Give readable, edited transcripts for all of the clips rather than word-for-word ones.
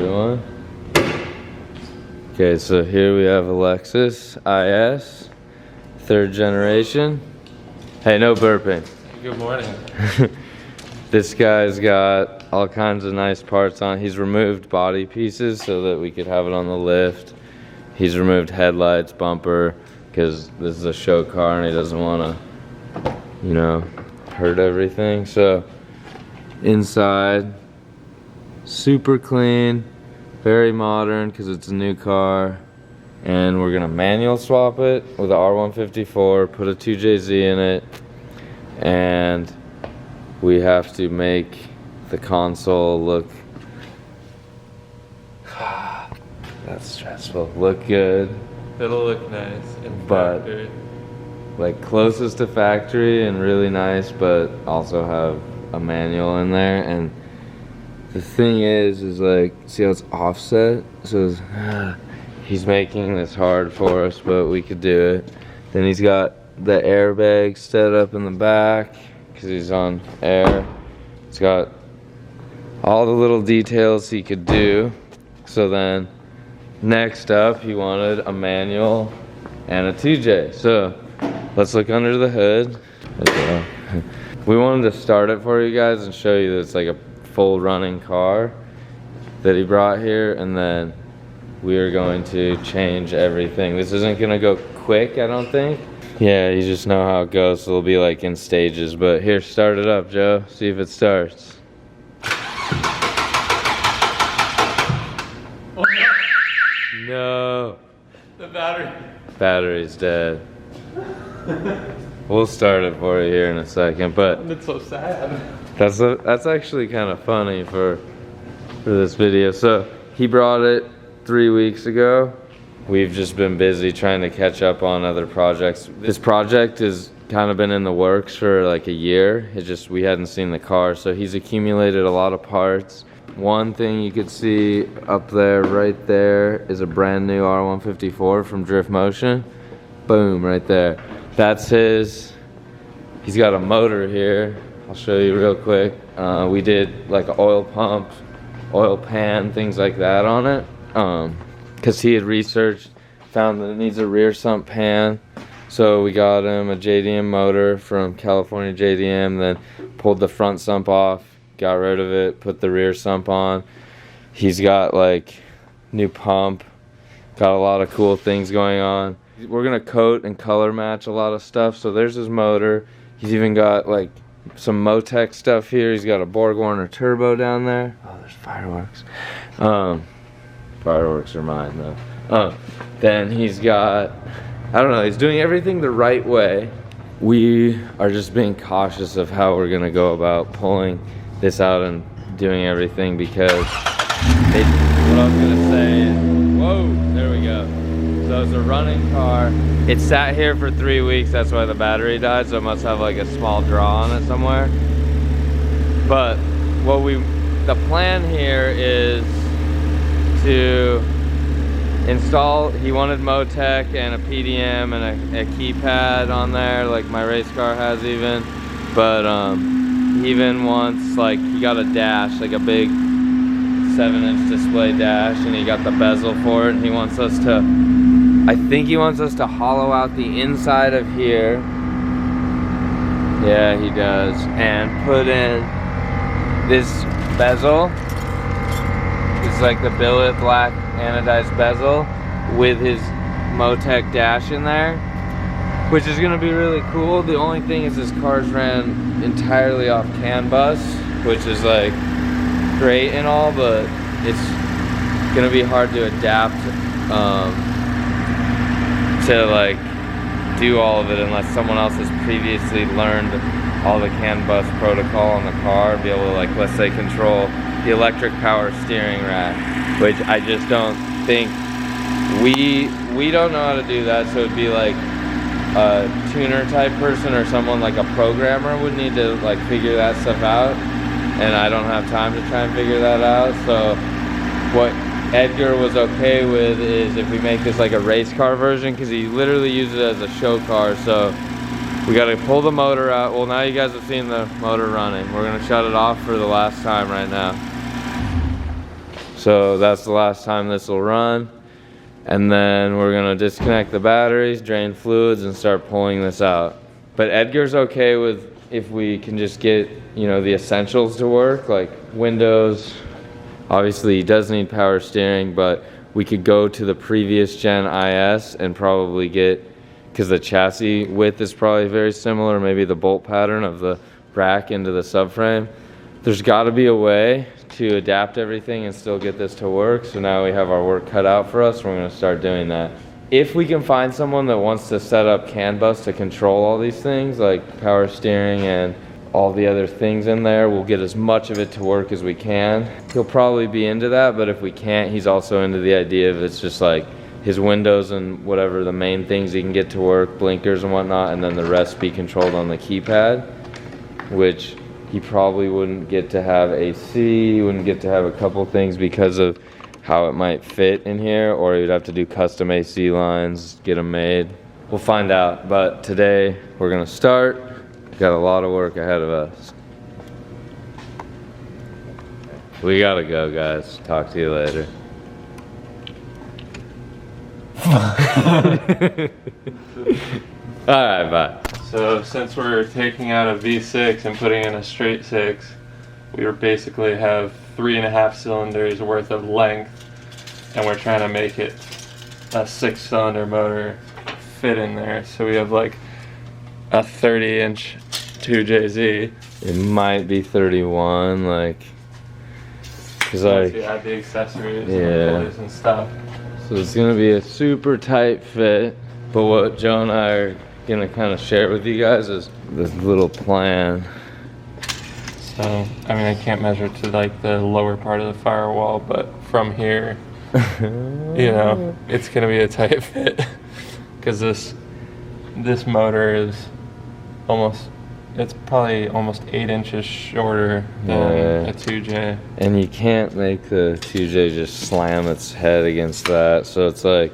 everyone. Okay, so here we have a LEXUS IS, 3rd generation. Hey, no burping. Good morning. This guy's got all kinds of nice parts on. He's removed body pieces so that we could have it on the lift. He's removed headlights, bumper, because this is a show car and he doesn't want to, you know, hurt everything. So inside, super clean, very modern because it's a new car. And we're gonna manual swap it with a R154, put a 2JZ in it, and we have to make the console look, that's stressful, look good. It'll look nice in factory. Like closest to factory and really nice, but also have a manual in there. And the thing is like, see how it's offset? So it's, he's making this hard for us, but we could do it. Then he's got the airbag set up in the back because he's on air. It's got all the little details he could do. So then next up, he wanted a manual and a 2J. So let's look under the hood. We wanted to start it for you guys and show you that it's like a full running car that he brought here, and then we are going to change everything. This isn't gonna go quick, I don't think. Yeah, you just know how it goes, so it'll be like in stages. But here, start it up, Joe. See if it starts. No. The battery. Battery's dead. We'll start it for you here in a second, but it's so sad. That's actually kind of funny for this video. So he brought it 3 weeks ago. We've just been busy trying to catch up on other projects. This project has kind of been in the works for like a year. It's just we hadn't seen the car, so he's accumulated a lot of parts. One thing you could see up there, right there, is a brand new R154 from Drift Motion. Boom, right there. That's his. He's got a motor here. I'll show you real quick. We did like an oil pump, oil pan, things like that on it. Because he had researched, found that it needs a rear sump pan. So we got him a JDM motor from California JDM, then pulled the front sump off, got rid of it, put the rear sump on. He's got like new pump, got a lot of cool things going on. We're gonna coat and color match a lot of stuff. So there's his motor. He's even got like some Motec stuff here. He's got a Borg Warner turbo down there. Oh, there's fireworks. Fireworks are mine though. Then he's got, I don't know, he's doing everything the right way. We are just being cautious of how we're gonna go about pulling this out and doing everything, because what I was gonna say is, whoa, there we go. So it's a running car. It sat here for 3 weeks, that's why the battery died, so it must have like a small draw on it somewhere. But the plan here is to install, he wanted Motec and a PDM and a keypad on there, like my race car has even. But he even wants, like, he got a dash, like a big 7-inch display dash, and he got the bezel for it, and he wants us to, I think he wants us to hollow out the inside of here. Yeah, he does. And put in this bezel. It's like the billet black anodized bezel with his Motec dash in there, which is gonna be really cool. The only thing is this car's ran entirely off CAN bus, which is like great and all, but it's gonna be hard to adapt to like do all of it unless someone else has previously learned all the CAN bus protocol on the car and be able to, like, let's say, control the electric power steering rack, which I just don't think we don't know how to do that. So it'd be like a tuner type person or someone like a programmer would need to like figure that stuff out, and I don't have time to try and figure that out. So what Edgar was okay with is if we make this like a race car version, because he literally uses it as a show car. So we got to pull the motor out. Well, now you guys have seen the motor running. We're gonna shut it off for the last time right now. So that's the last time this will run. And then we're gonna disconnect the batteries, drain fluids, and start pulling this out. But Edgar's okay with if we can just get, you know, the essentials to work, like windows. Obviously he does need power steering, but we could go to the previous gen IS and probably get, because the chassis width is probably very similar, maybe the bolt pattern of the rack into the subframe. There's gotta be a way to adapt everything and still get this to work. So now we have our work cut out for us. We're gonna start doing that. If we can find someone that wants to set up CAN bus to control all these things, like power steering and all the other things in there, we'll get as much of it to work as we can. He'll probably be into that, but if we can't, he's also into the idea of it's just like his windows and whatever the main things he can get to work, blinkers and whatnot, and then the rest be controlled on the keypad, which he probably wouldn't get to have AC, he wouldn't get to have a couple things because of how it might fit in here, or he'd have to do custom AC lines, get them made. We'll find out, but today we're gonna start. Got a lot of work ahead of us. We gotta go, guys. Talk to you later. Alright, bye. So since we're taking out a V6 and putting in a straight 6, we basically have 3.5 cylinders worth of length, and we're trying to make it a 6-cylinder motor fit in there. So we have like a 30-inch 2JZ. It might be 31, like, cause like, you add the accessories yeah, and pullers and stuff. So it's gonna be a super tight fit. But what Joe and I are gonna kind of share with you guys is this little plan. So, I mean, I can't measure to like the lower part of the firewall, but from here, you know, it's gonna be a tight fit. Cause this motor is it's probably almost 8 inches shorter than a 2J. And you can't make the 2J just slam its head against that. So it's like,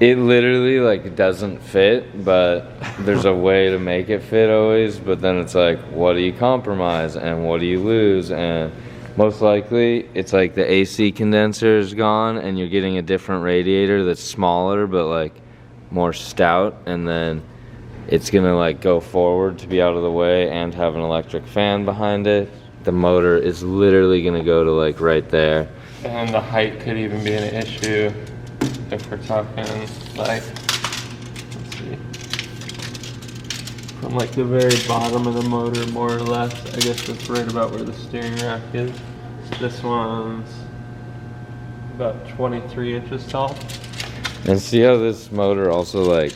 it literally like doesn't fit, but there's a way to make it fit always. But then it's like, what do you compromise and what do you lose? And most likely it's like the AC condenser is gone and you're getting a different radiator that's smaller but like more stout, and then it's gonna like go forward to be out of the way and have an electric fan behind it. The motor is literally gonna go to like right there. And the height could even be an issue if we're talking like, let's see, from like the very bottom of the motor more or less. I guess that's right about where the steering rack is. This one's about 23 inches tall. And see how this motor also like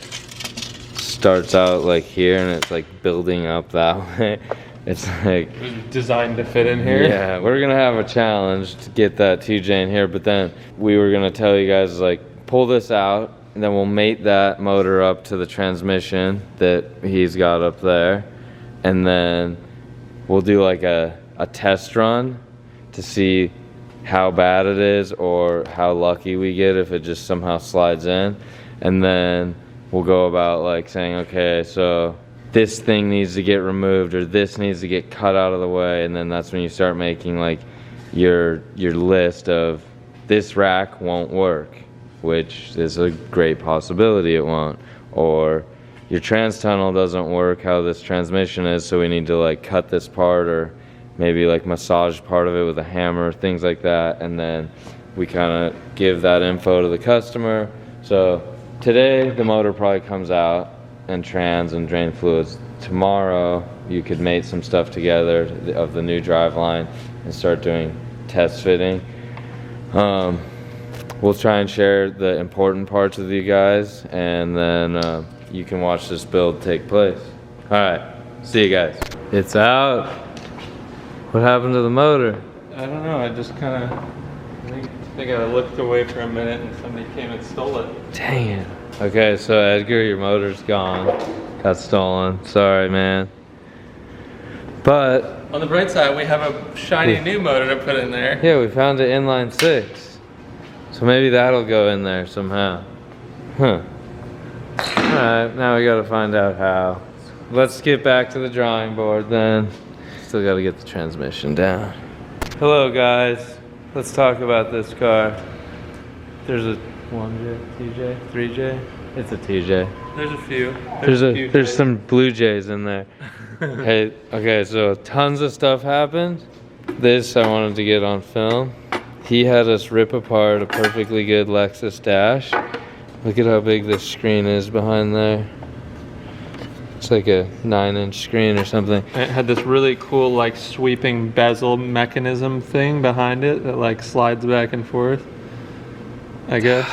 starts out like here and it's like building up that way. It's like it was designed to fit in here. Yeah, we're gonna have a challenge to get that 2J in here, but then we were gonna tell you guys like pull this out and then we'll mate that motor up to the transmission that he's got up there, and then we'll do like a test run to see how bad it is or how lucky we get if it just somehow slides in, and then we'll go about like saying, okay, so this thing needs to get removed or this needs to get cut out of the way, and then that's when you start making like your list of this rack won't work, which is a great possibility it won't, or your trans tunnel doesn't work how this transmission is, so we need to like cut this part or maybe like massage part of it with a hammer, things like that, and then we kind of give that info to the customer. So today the motor probably comes out and trans and drain fluids. Tomorrow you could mate some stuff together of the new driveline and start doing test fitting. We'll try and share the important parts with you guys, and then you can watch this build take place. All right, see you guys. It's out. What happened to the motor? I don't know, I just kind of, I think I looked away for a minute and somebody came and stole it. Dang it. Okay, so Edgar, your motor's gone. Got stolen. Sorry, man. But On the bright side, we have a shiny new motor to put in there. yeah, we found an inline 6. So maybe that'll go in there somehow. Huh. Alright, now we gotta find out how. Let's get back to the drawing board then. Still gotta get the transmission down. Hello guys. let's talk about this car. There's a 1J, 2J, 3J. It's a TJ. There's a few. There's some Blue Jays in there. Hey, okay, so tons of stuff happened. This I wanted to get on film. He had us rip apart a perfectly good Lexus dash. Look at how big this screen is behind there. It's like a 9-inch screen or something. It had this really cool like sweeping bezel mechanism thing behind it that like slides back and forth, I guess.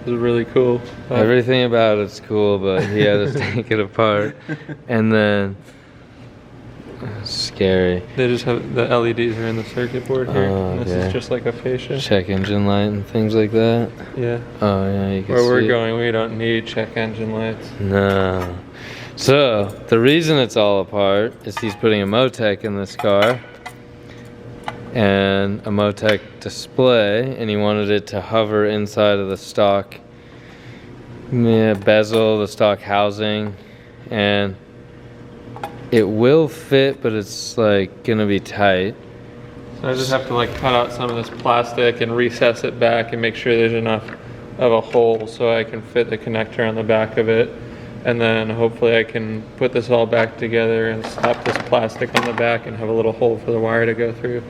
It was really cool. Everything about it's cool, but he had us take it apart. And then, scary. They just have, the LEDs are in the circuit board here. And this is just like a fascia. Check engine light and things like that. Yeah. Oh yeah, you can Where see we're it. going, we don't need check engine lights. No. So, the reason it's all apart is he's putting a Motec in this car. And a Motec display, and he wanted it to hover inside of the stock bezel, the stock housing, and it will fit, but it's like gonna be tight. So I just have to like cut out some of this plastic and recess it back and make sure there's enough of a hole so I can fit the connector on the back of it. And then hopefully I can put this all back together and slap this plastic on the back and have a little hole for the wire to go through.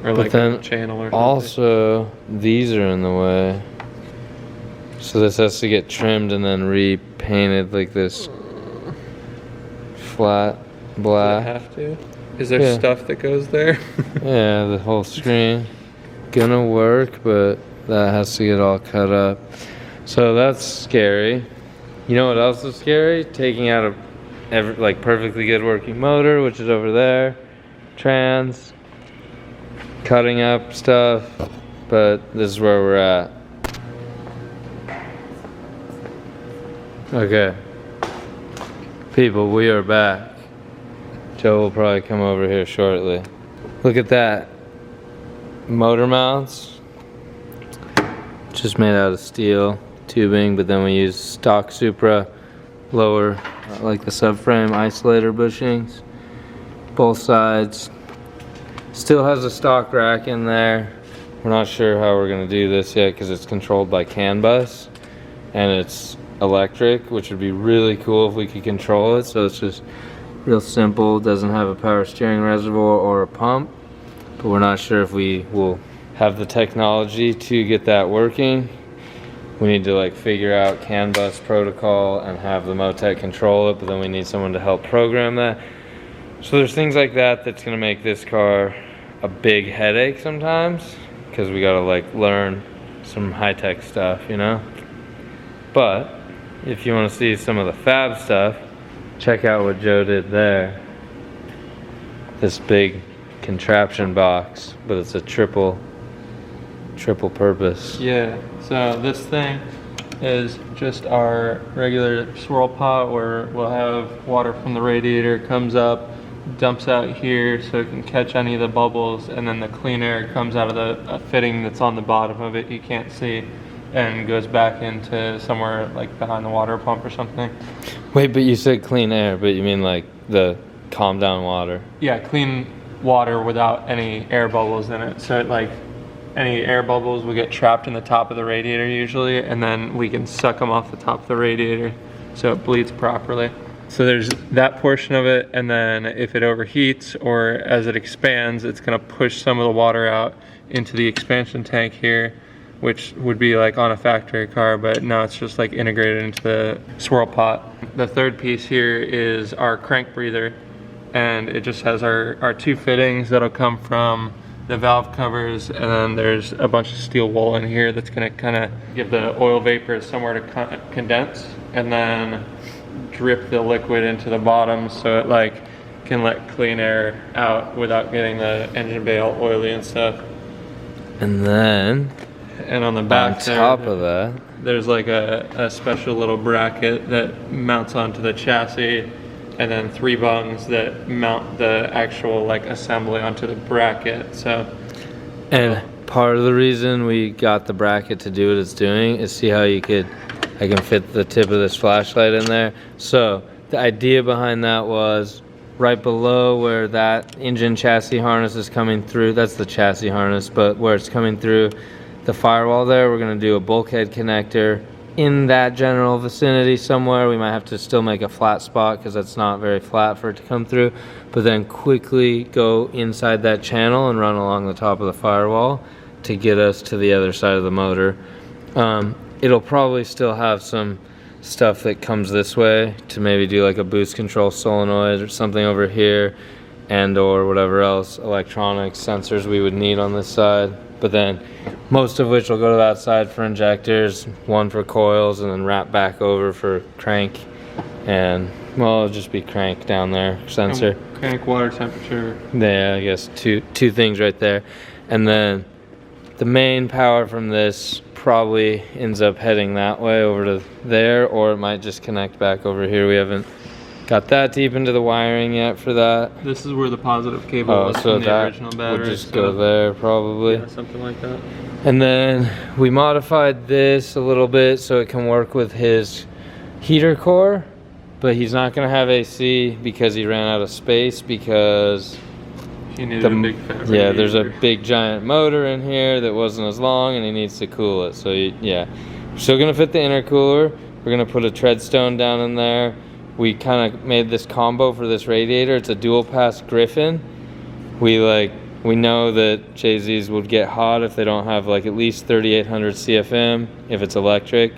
Or like a channel or something. Also, these are in the way. So this has to get trimmed and then repainted like this flat black. Does it have to? Is there stuff that goes there? Yeah, the whole screen. Gonna work, but that has to get all cut up. So that's scary. You know what else is scary? Taking out a like perfectly good working motor, which is over there. Trans. Cutting up stuff, but this is where we're at. Okay. People, we are back. Joe will probably come over here shortly. Look at that. Motor mounts. Just made out of steel tubing, but then we use stock Supra lower, like the subframe isolator bushings. Both sides. Still has a stock rack in there. We're not sure how we're gonna do this yet because it's controlled by CAN bus and it's electric, which would be really cool if we could control it. So it's just real simple, doesn't have a power steering reservoir or a pump, but we're not sure if we will have the technology to get that working. We need to like figure out CAN bus protocol and have the Motec control it, but then we need someone to help program that. So there's things like that that's gonna make this car a big headache sometimes, because we gotta like learn some high-tech stuff, you know? But if you wanna see some of the fab stuff, check out what Joe did there. This big contraption box, but it's a triple purpose. Yeah, so this thing is just our regular swirl pot where we'll have water from the radiator comes up, dumps out here so it can catch any of the bubbles, and then the clean air comes out of the fitting that's on the bottom of it you can't see and goes back into somewhere like behind the water pump or something. Wait, but you said clean air, but you mean like the calm down water? Yeah, clean water without any air bubbles in it. So like any air bubbles will get trapped in the top of the radiator usually, and then we can suck them off the top of the radiator so it bleeds properly. So there's that portion of it, and then if it overheats or as it expands, it's gonna push some of the water out into the expansion tank here, which would be like on a factory car, but now it's just like integrated into the swirl pot. The third piece here is our crank breather, and it just has our two fittings that'll come from the valve covers, and then there's a bunch of steel wool in here that's gonna kind of give the oil vapor somewhere to condense, and then drip the liquid into the bottom so it like can let clean air out without getting the engine bay all oily and stuff. And then on the back on top of that, there's like a special little bracket that mounts onto the chassis, and then 3 bungs that mount the actual like assembly onto the bracket. So, and part of the reason we got the bracket to do what it's doing is see how I can fit the tip of this flashlight in there. So the idea behind that was right below where that engine chassis harness is coming through. That's the chassis harness, but where it's coming through the firewall there, we're gonna do a bulkhead connector in that general vicinity somewhere. We might have to still make a flat spot because that's not very flat for it to come through, but then quickly go inside that channel and run along the top of the firewall to get us to the other side of the motor. It'll probably still have some stuff that comes this way to maybe do like a boost control solenoid or something over here, and or whatever else electronics sensors we would need on this side, but then most of which will go to that side for injectors, one for coils, and then wrap back over for crank, and well, it'll just be crank down there, sensor, and crank, water temperature. Yeah, I guess two things right there. And then the main power from this probably ends up heading that way over to there, or it might just connect back over here. We haven't got that deep into the wiring yet for that. This is where the positive cable is from the original battery. Would just go there probably. Yeah, something like that. And then we modified this a little bit so it can work with his heater core, but he's not going to have AC because he ran out of space because he needed a big fabrication. Yeah, there's a big giant motor in here that wasn't as long and he needs to cool it. So yeah, we're still going to fit the intercooler. We're going to put a treadstone down in there. We kind of made this combo for this radiator. It's a dual pass Griffin. We know that JZs would get hot if they don't have like at least 3800 CFM if it's electric.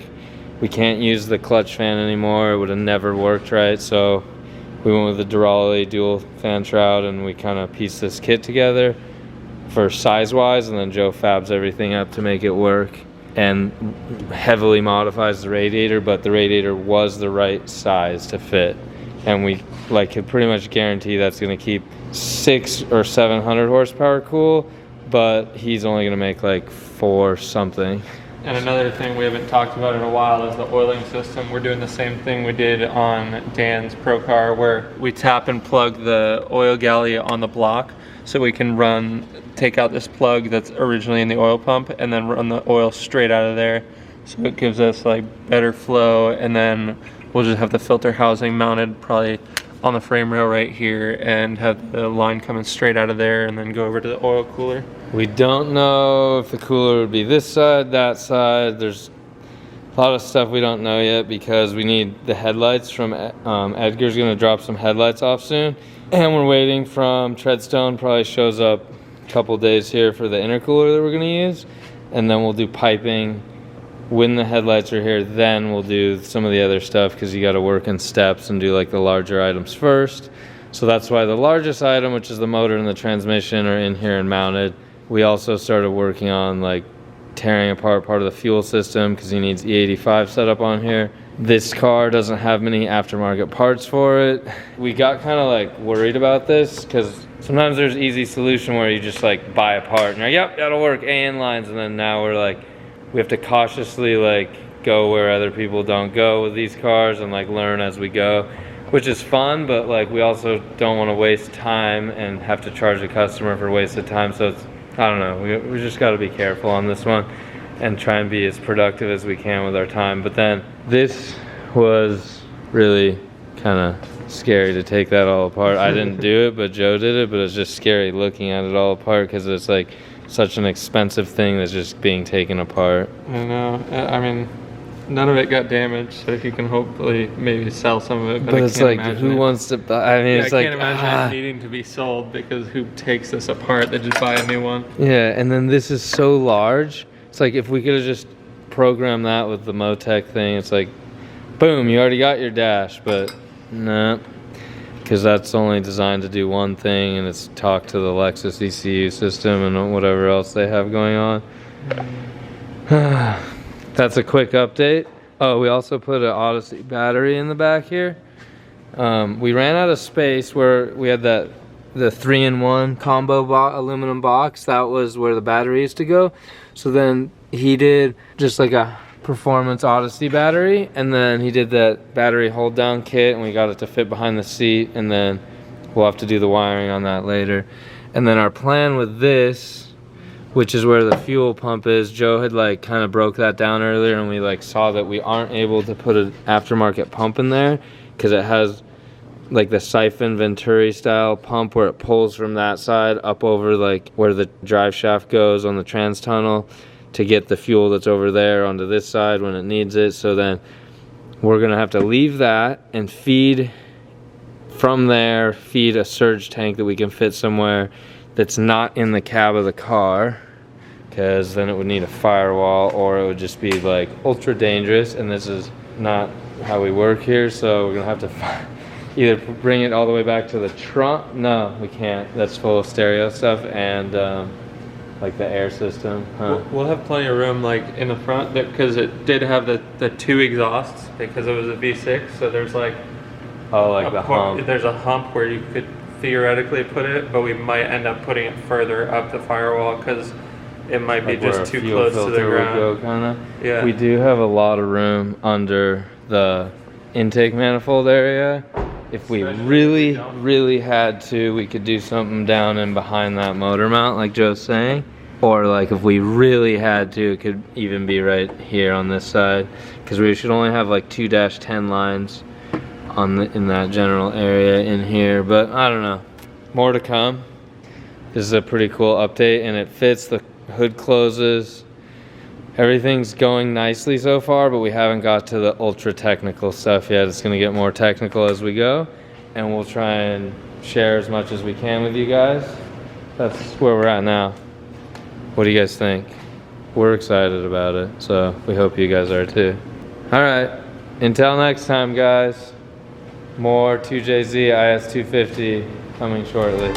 We can't use the clutch fan anymore. It would have never worked right. So we went with the Durali dual fan shroud, and we kind of pieced this kit together for size wise, and then Joe fabs everything up to make it work and heavily modifies the radiator, but the radiator was the right size to fit, and we could pretty much guarantee that's going to keep 600 or 700 horsepower cool, but he's only going to make like 4 something. And another thing we haven't talked about in a while is the oiling system. We're doing the same thing we did on Dan's Pro Car, where we tap and plug the oil galley on the block so we can take out this plug that's originally in the oil pump and then run the oil straight out of there. So it gives us like better flow, and then we'll just have the filter housing mounted probably on the frame rail right here and have the line coming straight out of there and then go over to the oil cooler. We don't know if the cooler would be this side, that side. There's a lot of stuff we don't know yet because we need the headlights from Edgar's going to drop some headlights off soon, and we're waiting from Treadstone, probably shows up a couple days here for the intercooler that we're going to use, and then we'll do piping when the headlights are here. Then we'll do some of the other stuff because you got to work in steps and do like the larger items first. So that's why the largest item, which is the motor and the transmission, are in here and mounted. We also started working on like tearing apart part of the fuel system because he needs E85 set up on here. This car doesn't have many aftermarket parts for it. We got kind of like worried about this because sometimes there's easy solution where you just like buy a part and you're like, yep, that'll work, AN lines, and then now we're like, we have to cautiously like go where other people don't go with these cars and like learn as we go, which is fun, but like we also don't want to waste time and have to charge the customer for wasted time. So it's, I don't know, we just got to be careful on this one and try and be as productive as we can with our time. But then this was really kind of scary to take that all apart. I didn't do it, but Joe did it, but it's just scary looking at it all apart because it's like such an expensive thing that's just being taken apart. I know. I mean, none of it got damaged, so you can hopefully maybe sell some of it. But it's like, who wants to buy? I mean, it's like, I can't imagine it needing to be sold because who takes this apart? They just buy a new one. Yeah, and then this is so large. It's like if we could have just programmed that with the Motec thing, it's like, boom, you already got your dash, but nah. Because that's only designed to do one thing, and it's talk to the LEXUS ECU system and whatever else they have going on. That's a quick update. Oh, we also put an Odyssey battery in the back here. We ran out of space where we had the 3-in-1 combo aluminum box. That was where the battery used to go. So then he did just like a performance Odyssey battery, and then he did that battery hold down kit, and we got it to fit behind the seat, and then we'll have to do the wiring on that later. And then our plan with this, which is where the fuel pump is, Joe had like kind of broke that down earlier, and we like saw that we aren't able to put an aftermarket pump in there because it has like the siphon Venturi style pump where it pulls from that side up over like where the drive shaft goes on the trans tunnel to get the fuel that's over there onto this side when it needs it. So then we're gonna have to leave that and feed from there, feed a surge tank that we can fit somewhere that's not in the cab of the car, because then it would need a firewall or it would just be like ultra dangerous, and this is not how we work here. So we're gonna have to either bring it all the way back to the trunk. No, we can't. That's full of stereo stuff and like the air system. We'll have plenty of room like in the front because it did have the 2 exhausts because it was a V6. So there's like hump. There's a hump where you could theoretically put it, but we might end up putting it further up the firewall because it might be Like just too close to the ground. Kinda. Yeah. We do have a lot of room under the intake manifold area. If we really had to, we could do something down in behind that motor mount like Joe's saying. Or like if we really had to, it could even be right here on this side, because we should only have like 2-10 lines on in that general area in here. But I don't know, more to come. This is a pretty cool update, and it fits. The hood closes. Everything's going nicely so far, but we haven't got to the ultra technical stuff yet. It's gonna get more technical as we go, and we'll try and share as much as we can with you guys. That's where we're at now. What do you guys think? We're excited about it, so we hope you guys are too. All right, until next time, guys. More 2JZ IS250 coming shortly.